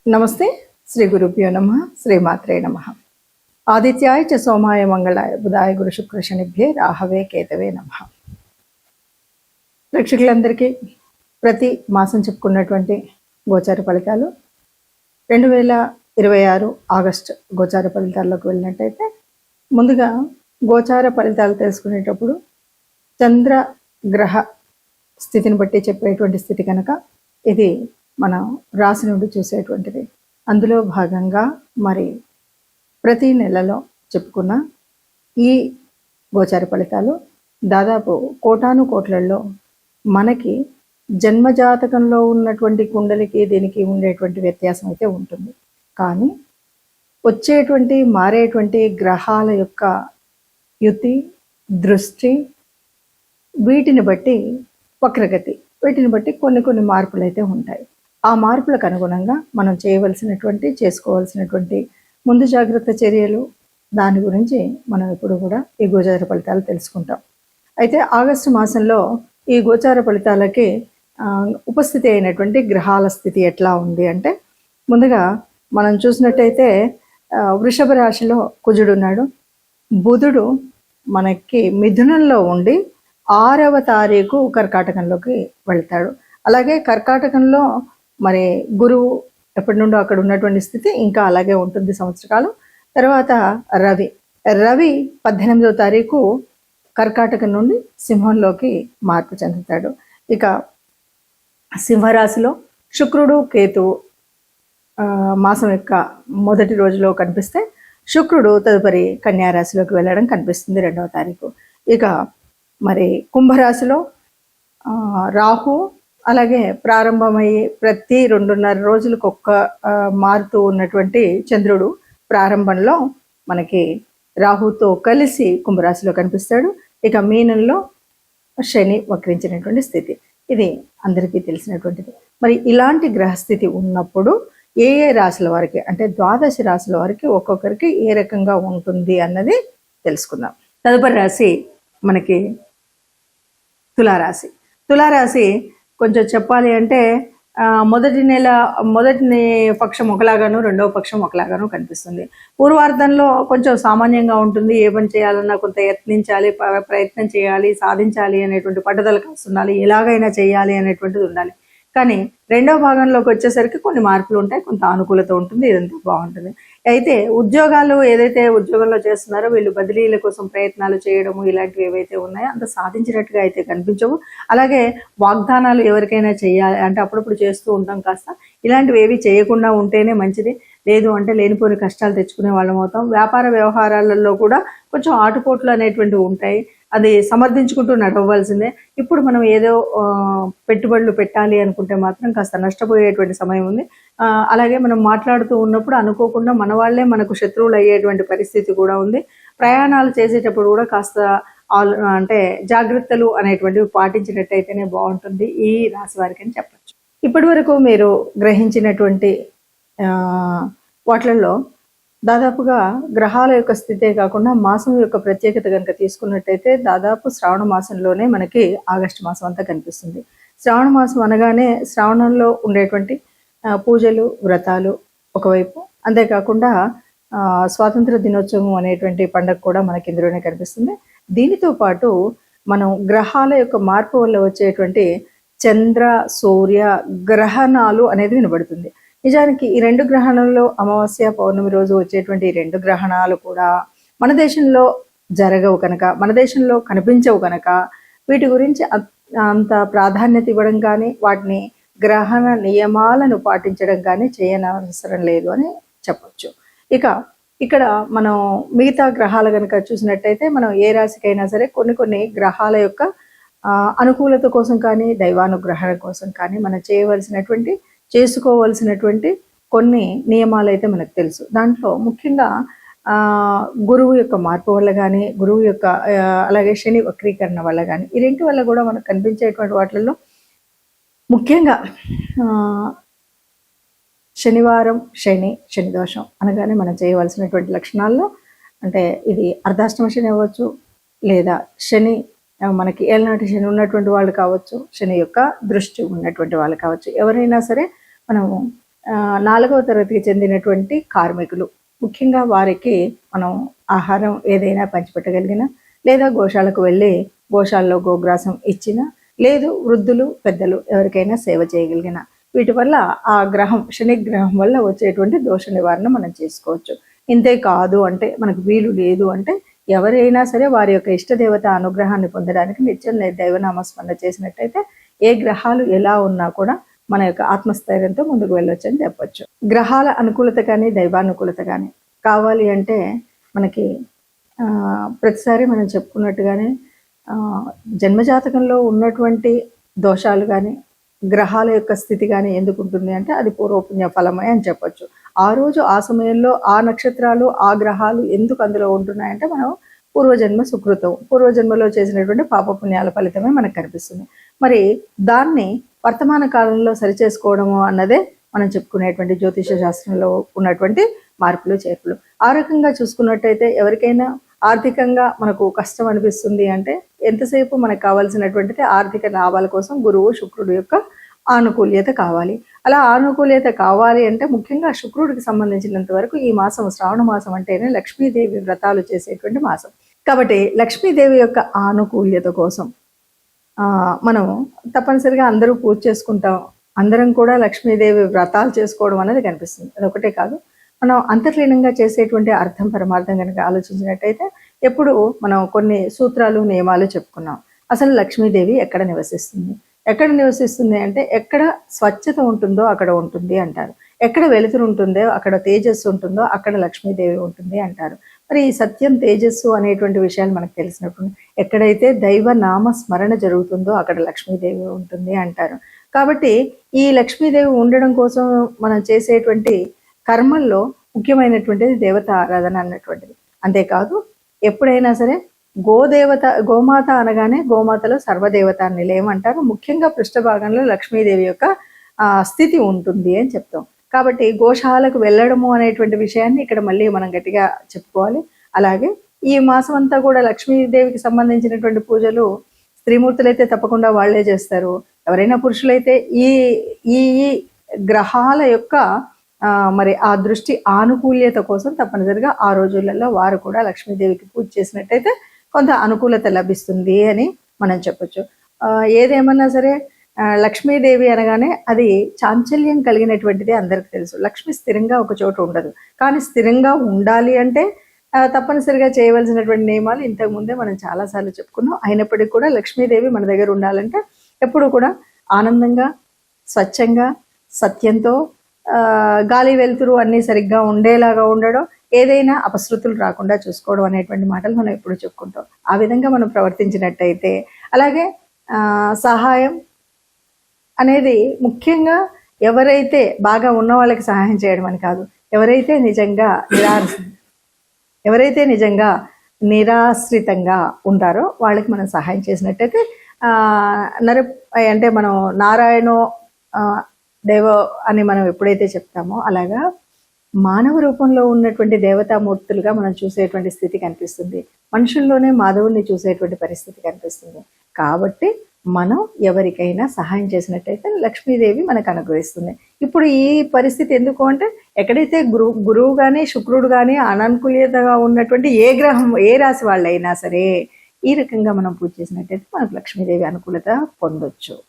నమస్తే. శ్రీ గురుభ్యో నమః. శ్రీమాత్రే నమః. ఆదిత్యాయ చ సోమాయ మంగళాయ బుధాయ గురు శుక్ర శనిభ్యే రాహవే కేతవే నమః. ప్రేక్షకులందరికీ ప్రతి మాసం చెప్పుకున్నటువంటి గోచార ఫలితాలు 2026 ఆగస్టు గోచార ఫలితాల్లోకి వెళ్ళినట్టయితే, ముందుగా గోచార ఫలితాలు తెలుసుకునేటప్పుడు చంద్ర గ్రహ స్థితిని బట్టి చెప్పేటువంటి స్థితి కనుక ఇది మన రాశి నుండి చూసేటువంటిది. అందులో భాగంగా మరి ప్రతి నెలలో చెప్పుకున్న ఈ గోచార ఫలితాలు దాదాపు కోటాను కోట్లలో మనకి జన్మజాతకంలో ఉన్నటువంటి కుండలికి దీనికి ఉండేటువంటి వ్యత్యాసం అయితే ఉంటుంది. కానీ వచ్చేటువంటి మారేటువంటి గ్రహాల యొక్క యుతి, దృష్టి, వీటిని బట్టి వక్రగతి, వీటిని బట్టి కొన్ని మార్పులు అయితే ఉంటాయి. ఆ మార్పులకు అనుగుణంగా మనం చేసుకోవాల్సినటువంటి ముందు జాగ్రత్త చర్యలు, దాని గురించి మనం ఇప్పుడు కూడా ఈ గోచార ఫలితాలు తెలుసుకుంటాం. అయితే ఆగస్టు మాసంలో ఈ గోచార ఫలితాలకి ఉపస్థితి అయినటువంటి గ్రహాల స్థితి ఎట్లా ఉంది అంటే, ముందుగా మనం చూసినట్టయితే వృషభ రాశిలో కుజుడు ఉన్నాడు. బుధుడు మనకి మిథునంలో ఉండి 6వ తారీఖు కర్కాటకంలోకి వెళ్తాడు. అలాగే కర్కాటకంలో మరి గురువు ఎప్పటి నుండో అక్కడ ఉన్నటువంటి స్థితి ఇంకా అలాగే ఉంటుంది సంవత్సరకాలం. తర్వాత రవి 18వ తారీఖు కర్కాటకం నుండి సింహంలోకి మార్పు చెందుతాడు. ఇక సింహరాశిలో శుక్రుడు, కేతువు మాసం యొక్క మొదటి రోజులో కనిపిస్తే, శుక్రుడు తదుపరి కన్యారాశిలోకి వెళ్ళడం కనిపిస్తుంది 2వ తారీఖు. ఇక మరి కుంభరాశిలో రాహు, అలాగే ప్రారంభమయ్యి ప్రతి 2.5 రోజులకు మారుతూ ఉన్నటువంటి చంద్రుడు ప్రారంభంలో మనకి రాహుతో కలిసి కుంభరాశిలో కనిపిస్తాడు. ఇక మీనంలో శని వక్రించినటువంటి స్థితి, ఇది అందరికీ తెలిసినటువంటిది. మరి ఇలాంటి గ్రహస్థితి ఉన్నప్పుడు ఏ రాశుల వారికి, అంటే 12 రాశుల వారికి ఒక్కొక్కరికి ఏ రకంగా ఉంటుంది అన్నది తెలుసుకుందాం. తదుపరి రాశి మనకి తులారాశి కొంచెం చెప్పాలి అంటే మొదటి పక్షం ఒకలాగాను, రెండవ పక్షం ఒకలాగాను కనిపిస్తుంది. పూర్వార్ధంలో కొంచెం సామాన్యంగా ఉంటుంది. ఏ పని చేయాలన్నా కొంత యత్నించాలి, ప్రయత్నం చేయాలి, సాధించాలి అనేటువంటి పట్టుదల కాస్తుండాలి, ఎలాగైనా చేయాలి అనేటువంటిది ఉండాలి. కానీ రెండవ భాగంలోకి వచ్చేసరికి కొన్ని మార్పులు ఉంటాయి, కొంత అనుకూలత ఉంటుంది, ఇదంతా బాగుంటుంది. అయితే ఏదైతే ఉద్యోగంలో చేస్తున్నారో వీళ్ళు బదిలీల కోసం ప్రయత్నాలు చేయడము, ఇలాంటివి ఏవైతే ఉన్నాయో అంత సాధించినట్టుగా అయితే కనిపించవు. అలాగే వాగ్దానాలు ఎవరికైనా చేయాలి అంటే అప్పుడప్పుడు చేస్తూ ఉంటాం, కాస్త ఇలాంటివి ఏవి చేయకుండా ఉంటేనే మంచిది. లేదు అంటే లేనిపోని కష్టాలు తెచ్చుకునే వాళ్ళం అవుతాం. వ్యాపార వ్యవహారాలలో కూడా కొంచెం ఆటుపోట్లు అనేటువంటివి ఉంటాయి, అది సమర్థించుకుంటూ నడవలసిందే. ఇప్పుడు మనం ఏదో పెట్టుబడులు పెట్టాలి అనుకుంటే మాత్రం కాస్త నష్టపోయేటువంటి సమయం ఉంది. అలాగే మనం మాట్లాడుతూ ఉన్నప్పుడు అనుకోకుండా మన వాళ్ళే మనకు శత్రువులు అయ్యేటువంటి పరిస్థితి కూడా ఉంది. ప్రయాణాలు చేసేటప్పుడు కూడా కాస్త అంటే జాగ్రత్తలు అనేటువంటివి పాటించినట్టయితేనే బాగుంటుంది ఈ రాశి వారికి అని చెప్పచ్చు. ఇప్పటి వరకు మీరు గ్రహించినటువంటి వాటిల్లో దాదాపుగా గ్రహాల యొక్క స్థితే కాకుండా మాసం యొక్క ప్రత్యేకత కనుక తీసుకున్నట్టయితే, దాదాపు శ్రావణ మాసంలోనే మనకి ఆగస్టు మాసం అంతా కనిపిస్తుంది. శ్రావణ మాసం అనగానే శ్రావణంలో ఉండేటువంటి పూజలు, వ్రతాలు ఒకవైపు, అంతేకాకుండా స్వాతంత్ర దినోత్సవం అనేటువంటి పండుగ కూడా మనకి ఇందులోనే కనిపిస్తుంది. దీనితో పాటు మనం గ్రహాల యొక్క మార్పు వల్ల వచ్చేటువంటి చంద్ర, సూర్య గ్రహణాలు అనేది వినబడుతుంది. నిజానికి ఈ 2 గ్రహణాలలో అమావాస్య, పౌర్ణమి రోజు వచ్చేటువంటి 2 గ్రహణాలు కూడా మన దేశంలో జరగవు కనుక, మన దేశంలో కనిపించవు కనుక, వీటి గురించి అంత ప్రాధాన్యత ఇవ్వడం కానీ, వాటిని గ్రహణ నియమాలను పాటించడం కానీ చేయనవసరం లేదు అని చెప్పచ్చు. ఇక ఇక్కడ మనం మిగతా గ్రహాలు కనుక చూసినట్టయితే, మనం ఏ రాశికైనా సరే కొన్ని గ్రహాల యొక్క అనుకూలత కోసం కానీ, దైవానుగ్రహణ కోసం కానీ మనం చేసుకోవలసినటువంటి కొన్ని నియమాలు అయితే మనకు తెలుసు. దాంట్లో ముఖ్యంగా గురువు యొక్క మార్పు వల్ల కానీ, గురువు యొక్క అలాగే శని వక్రీకరణ వల్ల కానీ, ఈ 2 వల్ల కూడా మనకు కనిపించేటువంటి వాటిల్లో ముఖ్యంగా శనివారం శని దోషం అనగానే మనం చేయవలసినటువంటి లక్షణాల్లో, అంటే ఇది అర్ధాష్టమ శని అవ్వచ్చు, లేదా శని మనకి ఏళ్ళనాటి శని ఉన్నటువంటి వాళ్ళు కావచ్చు, శని యొక్క దృష్టి ఉన్నటువంటి వాళ్ళు కావచ్చు, ఎవరైనా సరే మనము 4వ తరగతికి చెందినటువంటి కార్మికులు, ముఖ్యంగా వారికి మనం ఆహారం ఏదైనా పంచిపెట్టగలిగిన, లేదా గోశాలకు వెళ్ళి గోశాలలో గోగ్రాసం ఇచ్చిన, లేదు వృద్ధులు పెద్దలు ఎవరికైనా సేవ చేయగలిగిన, వీటి వల్ల ఆ గ్రహం శనిగ్రహం వల్ల వచ్చేటువంటి దోష నివారణ మనం చేసుకోవచ్చు. ఇంతే కాదు అంటే మనకు వీలు లేదు అంటే ఎవరైనా సరే వారి యొక్క ఇష్టదేవత అనుగ్రహాన్ని పొందడానికి నిత్యం దైవనామస్మరణ చేసినట్టయితే ఏ గ్రహాలు ఎలా ఉన్నా కూడా మన యొక్క ఆత్మస్థైర్యంతో ముందుకు వెళ్ళొచ్చు అని చెప్పొచ్చు. గ్రహాల అనుకూలత కానీ దైవానుకూలత కానీ కావాలి అంటే మనకి ప్రతిసారి మనం చెప్పుకున్నట్టుగానే జన్మజాతకంలో ఉన్నటువంటి దోషాలు కానీ గ్రహాల యొక్క స్థితి కానీ ఎందుకు ఉంటుంది అంటే అది పూర్వపుణ్య ఫలమే అని చెప్పొచ్చు. ఆ రోజు ఆ సమయంలో ఆ నక్షత్రాలు ఆ గ్రహాలు ఎందుకు అందులో ఉంటున్నాయంటే మనం పూర్వజన్మ సుకృతం, పూర్వజన్మలో చేసినటువంటి పాపపుణ్యాల ఫలితమే మనకు కనిపిస్తుంది. మరి దాన్ని వర్తమాన కాలంలో సరిచేసుకోవడము అన్నదే మనం చెప్పుకునేటువంటి జ్యోతిష శాస్త్రంలో ఉన్నటువంటి మార్పులు చేర్పులు. ఆ రకంగా చూసుకున్నట్టయితే ఎవరికైనా ఆర్థికంగా మనకు కష్టం అనిపిస్తుంది అంటే ఎంతసేపు మనకు కావాల్సినటువంటిది ఆర్థిక లాభాల కోసం గురువు శుక్రుడు యొక్క ఆనుకూల్యత కావాలి. అలా ఆనుకూల్యత కావాలి అంటే ముఖ్యంగా శుక్రుడికి సంబంధించినంత వరకు ఈ మాసం శ్రావణ మాసం అంటేనే లక్ష్మీదేవి వ్రతాలు చేసేటువంటి మాసం. కాబట్టి లక్ష్మీదేవి యొక్క ఆనుకూల్యత కోసం మనం తప్పనిసరిగా అందరూ పూజ చేసుకుంటాం, అందరం కూడా లక్ష్మీదేవి వ్రతాలు చేసుకోవడం అనేది కనిపిస్తుంది. అదొకటే కాదు, మనం అంతర్లీనంగా చేసేటువంటి అర్థం పరమార్థం కనుక ఆలోచించినట్టయితే ఎప్పుడు మనం కొన్ని సూత్రాలు నియమాలు చెప్పుకున్నాం. అసలు లక్ష్మీదేవి ఎక్కడ నివసిస్తుంది అంటే ఎక్కడ స్వచ్ఛత ఉంటుందో అక్కడ ఉంటుంది అంటారు, ఎక్కడ వెలుతురు ఉంటుందో అక్కడ తేజస్సు ఉంటుందో అక్కడ లక్ష్మీదేవి ఉంటుంది అంటారు. మరి ఈ సత్యం తేజస్సు అనేటువంటి విషయాలు మనకు తెలిసినప్పుడు ఎక్కడైతే దైవ నామ స్మరణ జరుగుతుందో అక్కడ లక్ష్మీదేవి ఉంటుంది అంటారు. కాబట్టి ఈ లక్ష్మీదేవి ఉండడం కోసం మనం చేసేటువంటి కర్మల్లో ముఖ్యమైనటువంటిది దేవత ఆరాధన అన్నటువంటిది. అంతేకాదు ఎప్పుడైనా సరే గోమాత అనగానే గోమాతలో సర్వదేవత నిలయం అంటారు. ముఖ్యంగా పృష్ఠభాగంలో లక్ష్మీదేవి యొక్క స్థితి ఉంటుంది అని చెప్తాం. కాబట్టి గోశాలకు వెళ్ళడము అనేటువంటి విషయాన్ని ఇక్కడ మళ్ళీ మనం గట్టిగా చెప్పుకోవాలి. అలాగే ఈ మాసం అంతా కూడా లక్ష్మీదేవికి సంబంధించినటువంటి పూజలు స్త్రీమూర్తులైతే తప్పకుండా వాళ్లే చేస్తారు. ఎవరైనా పురుషులైతే ఈ ఈ గ్రహాల యొక్క మరి ఆ దృష్టి ఆనుకూల్యత కోసం తప్పనిసరిగా ఆ రోజులలో వారు కూడా లక్ష్మీదేవికి పూజ చేసినట్టయితే కొంత అనుకూలత లభిస్తుంది అని మనం చెప్పొచ్చు. ఏదేమన్నా సరే లక్ష్మీదేవి అనగానే అది చాంచల్యం కలిగినటువంటిది అందరికి తెలుసు. లక్ష్మి స్థిరంగా ఒక చోట ఉండదు, కానీ స్థిరంగా ఉండాలి అంటే తప్పనిసరిగా చేయవలసినటువంటి నియమాలు ఇంతకు ముందే మనం చాలాసార్లు చెప్పుకున్నాం. అయినప్పటికీ కూడా లక్ష్మీదేవి మన దగ్గర ఉండాలంటే ఎప్పుడు కూడా ఆనందంగా, స్వచ్ఛంగా, సత్యంతో, గాలి వెలుతురు అన్నీ సరిగ్గా ఉండేలాగా ఉండడం, ఏదైనా అపశృతులు రాకుండా చూసుకోవడం అనేటువంటి మాటలు మనం ఎప్పుడు చెప్పుకుంటాం. ఆ విధంగా మనం ప్రవర్తించినట్టయితే, అలాగే సహాయం అనేది ముఖ్యంగా ఎవరైతే బాగా ఉన్న వాళ్ళకి సహాయం చేయడం అని కాదు, ఎవరైతే నిజంగా నిరాశ్రితంగా ఉంటారో వాళ్ళకి మనం సహాయం చేసినట్టయితే అంటే మనం నారాయణో దేవ అని మనం ఎప్పుడైతే చెప్తామో అలాగా మానవ రూపంలో ఉన్నటువంటి దేవతామూర్తులుగా మనం చూసేటువంటి స్థితి కనిపిస్తుంది. మనుషుల్లోనే మాధవుని చూసేటువంటి పరిస్థితి కనిపిస్తుంది. కాబట్టి మనం ఎవరికైనా సహాయం చేసినట్టయితే లక్ష్మీదేవి మనకు అనుగ్రహిస్తుంది. ఇప్పుడు ఈ పరిస్థితి ఎందుకు అంటే ఎక్కడైతే గురువు కానీ శుక్రుడు కానీ అననుకూలతగా ఉన్నటువంటి ఏ గ్రహం ఏ రాశి వాళ్ళైనా సరే ఈ రకంగా మనం పూజ చేసినట్టయితే మనకు లక్ష్మీదేవి అనుకూలత పొందొచ్చు.